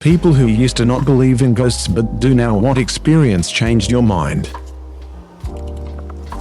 People who used to not believe in ghosts but do now. What experience changed your mind?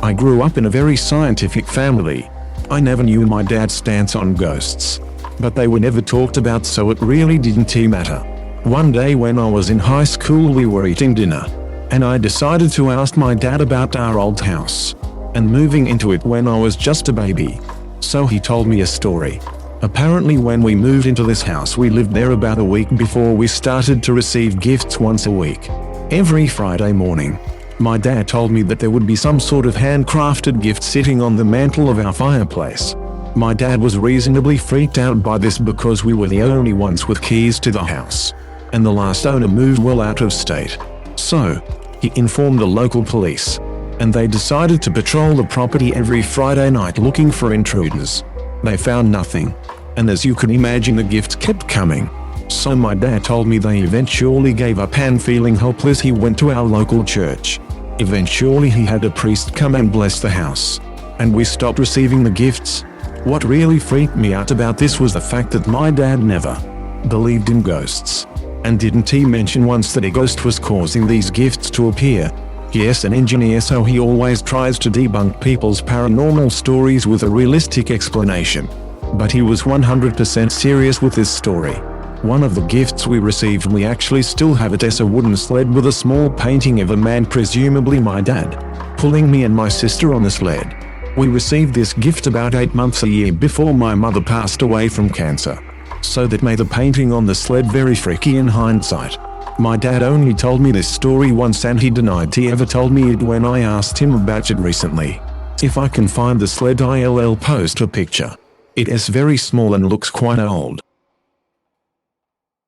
I grew up in a very scientific family. I never knew my dad's stance on ghosts, but they were never talked about, so it really didn't matter. One day when I was in high school, we were eating dinner, and I decided to ask my dad about our old house and moving into it when I was just a baby. So he told me a story. Apparently when we moved into this house, we lived there about a week before we started to receive gifts once a week. Every Friday morning, my dad told me that there would be some sort of handcrafted gift sitting on the mantle of our fireplace. My dad was reasonably freaked out by this because we were the only ones with keys to the house, and the last owner moved well out of state. So, he informed the local police, and they decided to patrol the property every Friday night looking for intruders. They found nothing, and as you can imagine, the gifts kept coming. So my dad told me they eventually gave up, and feeling helpless, he went to our local church. Eventually he had a priest come and bless the house, and we stopped receiving the gifts. What really freaked me out about this was the fact that my dad never believed in ghosts. And didn't he mention once that a ghost was causing these gifts to appear? Yes, an engineer, so he always tries to debunk people's paranormal stories with a realistic explanation. But he was 100% serious with this story. One of the gifts we received, we actually still have it, as a wooden sled with a small painting of a man, presumably my dad, pulling me and my sister on the sled. We received this gift about 8 months a year before my mother passed away from cancer. So that made the painting on the sled very freaky in hindsight. My dad only told me this story once, and he denied he ever told me it when I asked him about it recently. If I can find the sled, I'll post a picture. It is very small and looks quite old.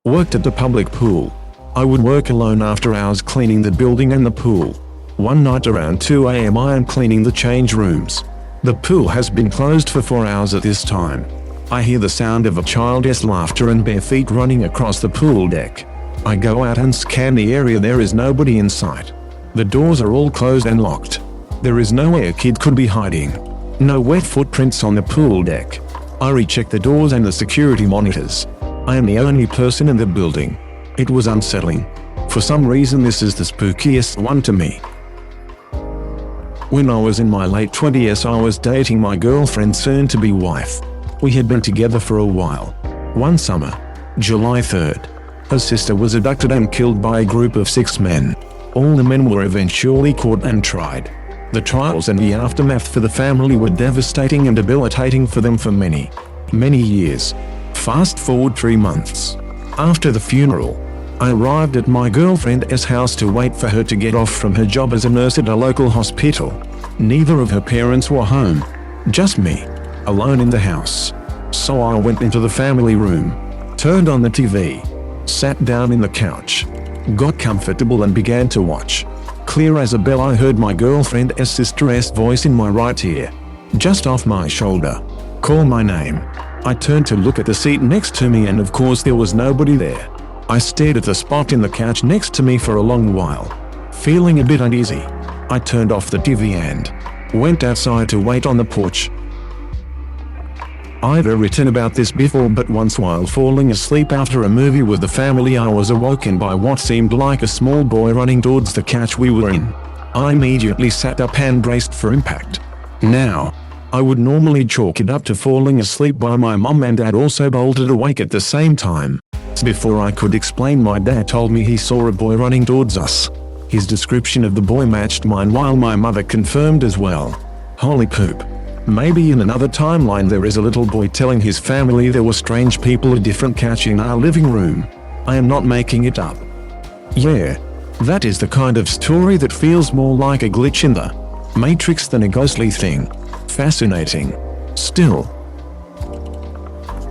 Worked at the public pool. I would work alone after hours cleaning the building and the pool. One night around 2 a.m. I am cleaning the change rooms. The pool has been closed for 4 hours at this time. I hear the sound of a child's laughter and bare feet running across the pool deck. I go out and scan the area. There is nobody in sight. The doors are all closed and locked. There is nowhere a kid could be hiding. No wet footprints on the pool deck. I recheck the doors and the security monitors. I am the only person in the building. It was unsettling. For some reason, this is the spookiest one to me. When I was in my late 20s, I was dating my girlfriend, soon-to-be wife. We had been together for a while. One summer, July 3rd, her sister was abducted and killed by a group of 6 men. All the men were eventually caught and tried. The trials and the aftermath for the family were devastating and debilitating for them for many, many years. Fast forward 3 months. After the funeral, I arrived at my girlfriend's house to wait for her to get off from her job as a nurse at a local hospital. Neither of her parents were home. Just me, alone in the house. So I went into the family room, turned on the TV, sat down in the couch, got comfortable and began to watch. Clear as a bell, I heard my girlfriend's sister's voice in my right ear, just off my shoulder, call my name. I turned to look at the seat next to me, and of course there was nobody there. I stared at the spot in the couch next to me for a long while, feeling a bit uneasy. I turned off the TV and went outside to wait on the porch. I've written about this before, but once while falling asleep after a movie with the family, I was awoken by what seemed like a small boy running towards the couch we were in. I immediately sat up and braced for impact. Now, I would normally chalk it up to falling asleep, while my mom and dad also bolted awake at the same time. Before I could explain, my dad told me he saw a boy running towards us. His description of the boy matched mine, while my mother confirmed as well. Holy poop. Maybe in another timeline there is a little boy telling his family there were strange people at different couch in our living room. I am not making it up. Yeah, that is the kind of story that feels more like a glitch in the Matrix than a ghostly thing. Fascinating. Still,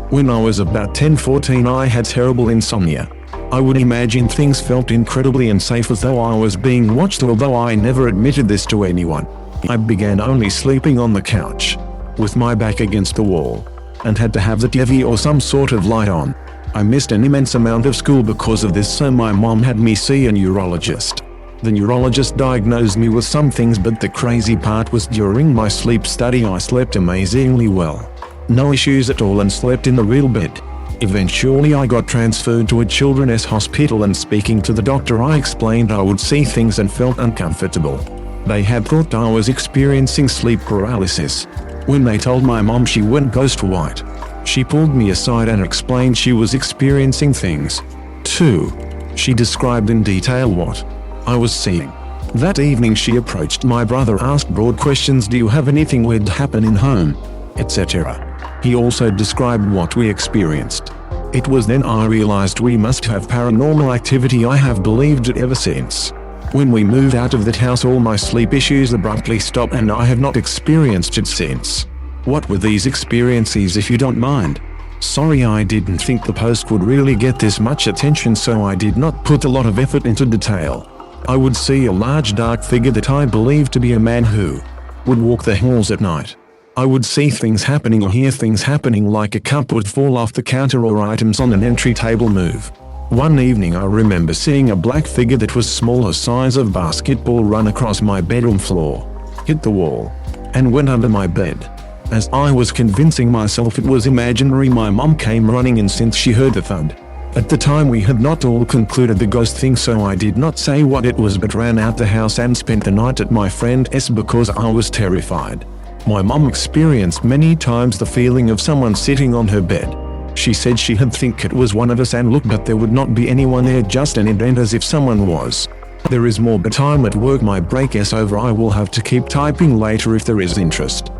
when I was about 10-14, I had terrible insomnia. I would imagine things felt incredibly unsafe, as though I was being watched, although I never admitted this to anyone. I began only sleeping on the couch, with my back against the wall, and had to have the TV or some sort of light on. I missed an immense amount of school because of this, so my mom had me see a neurologist. The neurologist diagnosed me with some things, but the crazy part was during my sleep study I slept amazingly well. No issues at all, and slept in the real bed. Eventually I got transferred to a children's hospital, and speaking to the doctor I explained I would see things and felt uncomfortable. They had thought I was experiencing sleep paralysis. When they told my mom, she went ghost white. She pulled me aside and explained she was experiencing things too. She described in detail what I was seeing. That evening she approached my brother, asked broad questions: do you have anything weird happen in home, etc. He also described what we experienced. It was then I realized we must have paranormal activity. I have believed it ever since. When we moved out of that house, all my sleep issues abruptly stopped, and I have not experienced it since. What were these experiences, if you don't mind? Sorry, I didn't think the post would really get this much attention, so I did not put a lot of effort into detail. I would see a large dark figure that I believed to be a man who would walk the halls at night. I would see things happening or hear things happening, like a cup would fall off the counter or items on an entry table move. One evening I remember seeing a black figure that was smaller size of basketball run across my bedroom floor, hit the wall, and went under my bed. As I was convincing myself it was imaginary, my mom came running in since she heard the thud. At the time we had not all concluded the ghost thing, so I did not say what it was but ran out the house and spent the night at my friend's because I was terrified. My mom experienced many times the feeling of someone sitting on her bed. She said she had think it was one of us and looked, but there would not be anyone there, just an indent as if someone was. There is more, but I'm at work, my break is over. I will have to keep typing later if there is interest.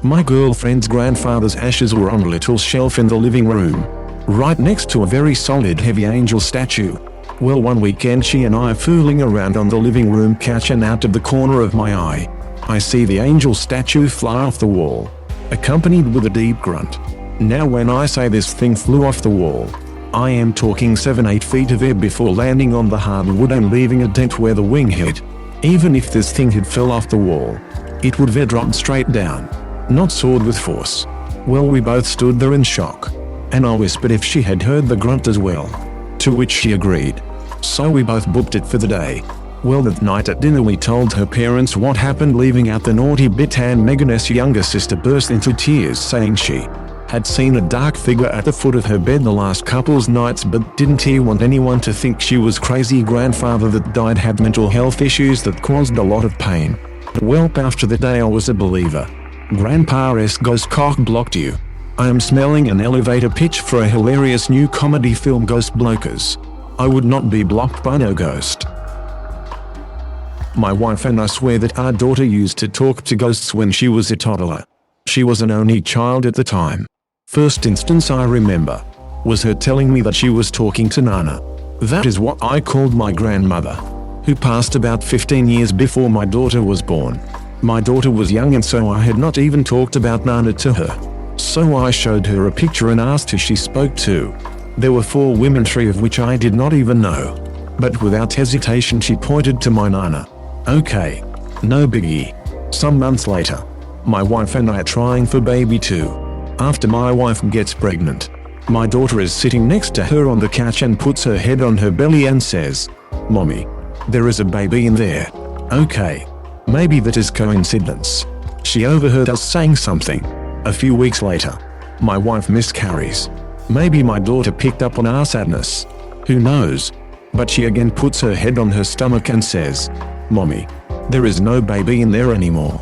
My girlfriend's grandfather's ashes were on a little shelf in the living room, right next to a very solid heavy angel statue. Well, one weekend she and I are fooling around on the living room couch, and out of the corner of my eye, I see the angel statue fly off the wall, accompanied with a deep grunt. Now when I say this thing flew off the wall, I am talking 7-8 feet of air before landing on the hardwood and leaving a dent where the wing hit. Even if this thing had fell off the wall, it would have dropped straight down, not soared with force. Well, we both stood there in shock, and I whispered if she had heard the grunt as well, to which she agreed. So we both booked it for the day. Well, that night at dinner we told her parents what happened, leaving out the naughty bit, and Megan's younger sister burst into tears saying she had seen a dark figure at the foot of her bed the last couple's nights, but didn't he want anyone to think she was crazy. Grandfather that died had mental health issues that caused a lot of pain. Well, after the day I was a believer. Grandpa's ghost cock blocked you. I am smelling an elevator pitch for a hilarious new comedy film, Ghost Blokers. I would not be blocked by no ghost. My wife and I swear that our daughter used to talk to ghosts when she was a toddler. She was an only child at the time. First instance I remember was her telling me that she was talking to Nana. That is what I called my grandmother, who passed about 15 years before my daughter was born. My daughter was young, and so I had not even talked about Nana to her. So I showed her a picture and asked who she spoke to. There were 4 women, 3 of which I did not even know. But without hesitation she pointed to my Nana. Okay, no biggie. Some months later, my wife and I are trying for baby 2. After my wife gets pregnant, my daughter is sitting next to her on the couch and puts her head on her belly and says, "Mommy, there is a baby in there." Okay, maybe that is coincidence. She overheard us saying something. A few weeks later, my wife miscarries. Maybe my daughter picked up on our sadness. Who knows? But she again puts her head on her stomach and says, "Mommy, there is no baby in there anymore."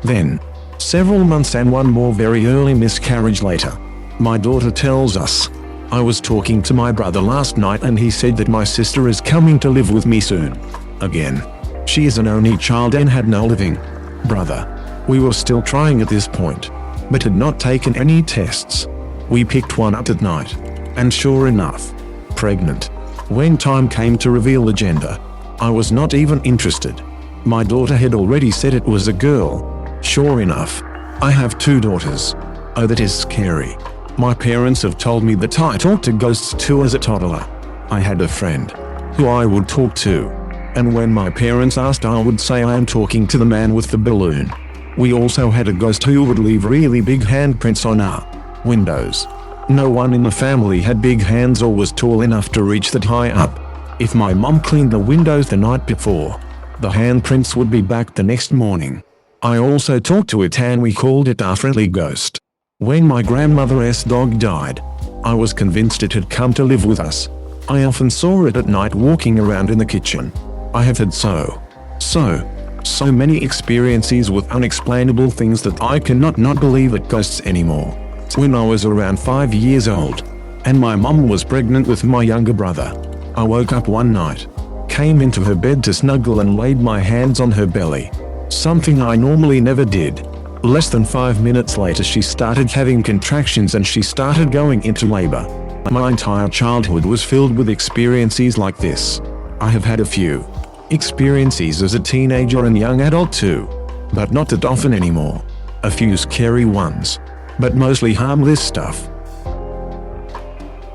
Then, several months and one more very early miscarriage later, my daughter tells us, "I was talking to my brother last night and he said that my sister is coming to live with me soon." Again, she is an only child and had no living brother. We were still trying at this point, but had not taken any tests. We picked one up at night, and sure enough, pregnant. When time came to reveal the gender, I was not even interested. My daughter had already said it was a girl. Sure enough, I have 2 daughters. Oh, that is scary. My parents have told me that I talked to ghosts too as a toddler. I had a friend who I would talk to, and when my parents asked I would say I am talking to the man with the balloon. We also had a ghost who would leave really big handprints on our windows. No one in the family had big hands or was tall enough to reach that high up. If my mom cleaned the windows the night before, the handprints would be back the next morning. I also talked to it and we called it our friendly ghost. When my grandmother's dog died, I was convinced it had come to live with us. I often saw it at night walking around in the kitchen. I have had so many experiences with unexplainable things that I cannot not believe it ghosts anymore. When I was around 5 years old, and my mum was pregnant with my younger brother, I woke up one night, came into her bed to snuggle and laid my hands on her belly. Something I normally never did. Less than 5 minutes later she started having contractions and she started going into labor. My entire childhood was filled with experiences like this. I have had a few experiences as a teenager and young adult too, but not that often anymore. A few scary ones, but mostly harmless stuff.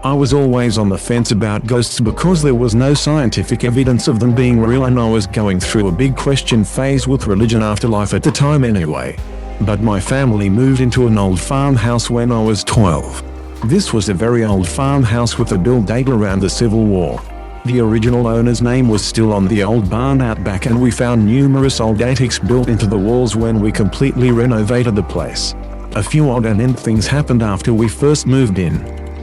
I was always on the fence about ghosts because there was no scientific evidence of them being real, and I was going through a big question phase with religion afterlife at the time anyway. But my family moved into an old farmhouse when I was 12. This was a very old farmhouse with a build date around the Civil War. The original owner's name was still on the old barn out back, and we found numerous old attics built into the walls when we completely renovated the place. A few odd and end things happened after we first moved in,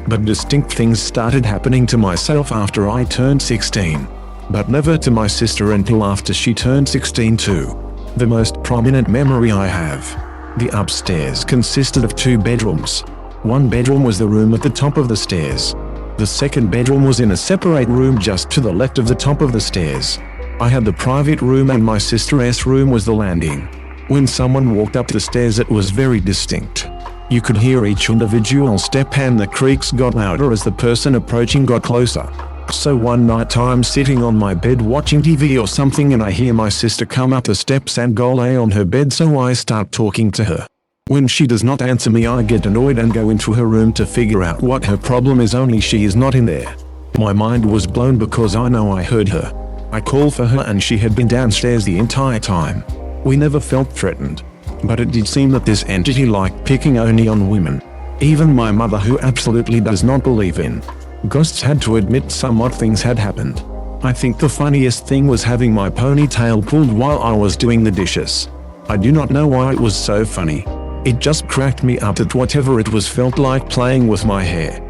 but distinct things started happening to myself after I turned 16. But never to my sister until after she turned 16 too. The most prominent memory I have. The upstairs consisted of 2 bedrooms. One bedroom was the room at the top of the stairs. The second bedroom was in a separate room just to the left of the top of the stairs. I had the private room and my sister's room was the landing. When someone walked up the stairs it was very distinct. You could hear each individual step and the creaks got louder as the person approaching got closer. So one night I'm sitting on my bed watching TV or something and I hear my sister come up the steps and go lay on her bed, so I start talking to her. When she does not answer me I get annoyed and go into her room to figure out what her problem is, only she is not in there. My mind was blown because I know I heard her. I called for her and she had been downstairs the entire time. We never felt threatened, but it did seem that this entity liked picking only on women. Even my mother, who absolutely does not believe in ghosts, had to admit some odd things had happened. I think the funniest thing was having my ponytail pulled while I was doing the dishes. I do not know why it was so funny. It just cracked me up that whatever it was felt like playing with my hair.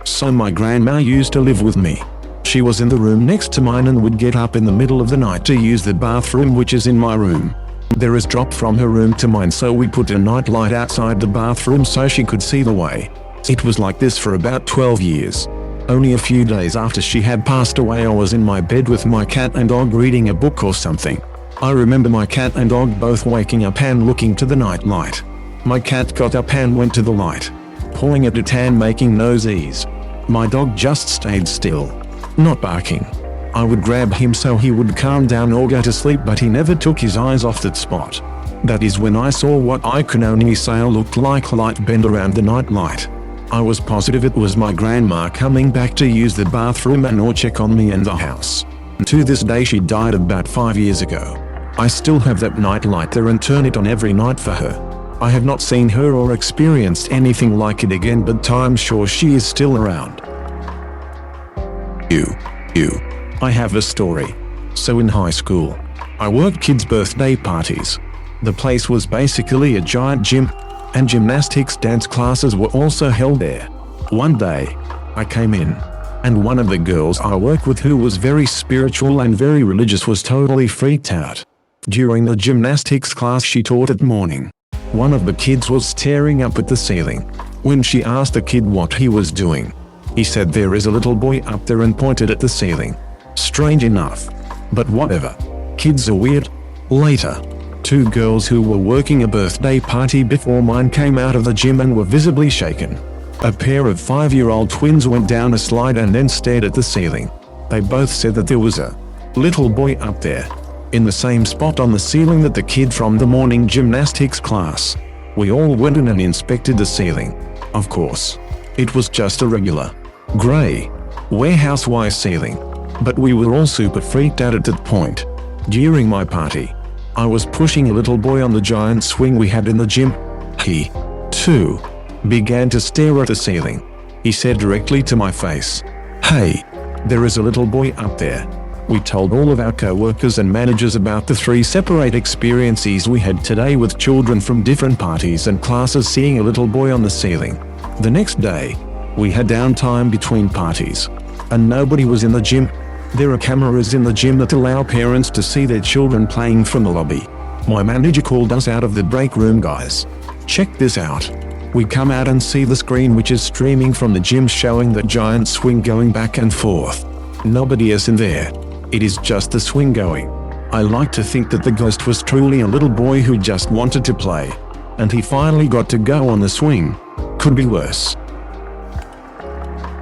So my grandma used to live with me. She was in the room next to mine and would get up in the middle of the night to use the bathroom, which is in my room. There is a drop from her room to mine, so we put a night light outside the bathroom so she could see the way. It was like this for about 12 years. Only a few days after she had passed away I was in my bed with my cat and dog reading a book or something. I remember my cat and dog both waking up and looking to the night light. My cat got up and went to the light, pulling at it and making nosies. My dog just stayed still, not barking. I would grab him so he would calm down or go to sleep, but he never took his eyes off that spot. That is when I saw what I can only say looked like a light bend around the night light. I was positive it was my grandma coming back to use the bathroom and or check on me and the house. To this day, she died about 5 years ago. I still have that night light there and turn it on every night for her. I have not seen her or experienced anything like it again, but I'm sure she is still around. I have a story. So in high school, I worked kids' birthday parties. The place was basically a giant gym, and gymnastics dance classes were also held there. One day, I came in, and one of the girls I worked with, who was very spiritual and very religious, was totally freaked out. During the gymnastics class she taught at morning, one of the kids was staring up at the ceiling. When she asked the kid what he was doing, he said, "There is a little boy up there," and pointed at the ceiling. Strange enough, but whatever. Kids are weird. Later, 2 girls who were working a birthday party before mine came out of the gym and were visibly shaken. A pair of 5-year-old twins went down a slide and then stared at the ceiling. They both said that there was a little boy up there, in the same spot on the ceiling that the kid from the morning gymnastics class. We all went in and inspected the ceiling. Of course, it was just a regular, grey, warehouse-wise ceiling. But we were all super freaked out at that point. During my party, I was pushing a little boy on the giant swing we had in the gym. He, too, began to stare at the ceiling. He said directly to my face, "Hey, there is a little boy up there." We told all of our co-workers and managers about the 3 separate experiences we had today with children from different parties and classes seeing a little boy on the ceiling. The next day, we had downtime between parties, and nobody was in the gym. There are cameras in the gym that allow parents to see their children playing from the lobby. My manager called us out of the break room. Guys, check this out. We come out and see the screen which is streaming from the gym showing that giant swing going back and forth. Nobody is in there. It is just the swing going. I like to think that the ghost was truly a little boy who just wanted to play, and he finally got to go on the swing. Could be worse.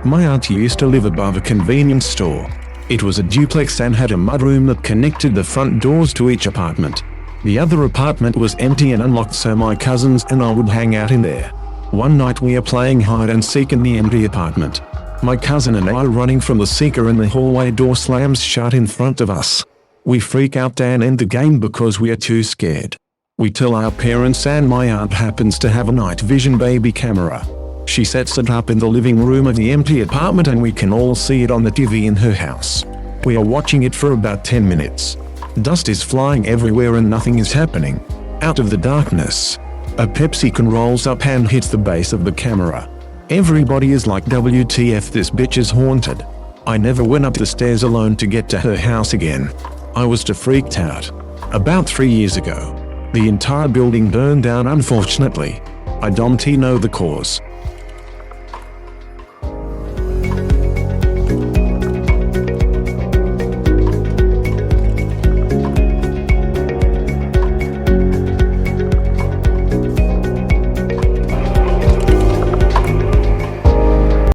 My auntie used to live above a convenience store. It was a duplex and had a mudroom that connected the front doors to each apartment. The other apartment was empty and unlocked, so my cousins and I would hang out in there. One night we are playing hide and seek in the empty apartment. My cousin and I are running from the seeker and the hallway door slams shut in front of us. We freak out and end the game because we are too scared. We tell our parents and my aunt happens to have a night vision baby camera. She sets it up in the living room of the empty apartment and we can all see it on the TV in her house. We are watching it for about 10 minutes. Dust is flying everywhere and nothing is happening. Out of the darkness, a Pepsi can rolls up and hits the base of the camera. Everybody is like, WTF, this bitch is haunted. I never went up the stairs alone to get to her house again. I was too freaked out. About 3 years ago, the entire building burned down unfortunately. I don't know the cause.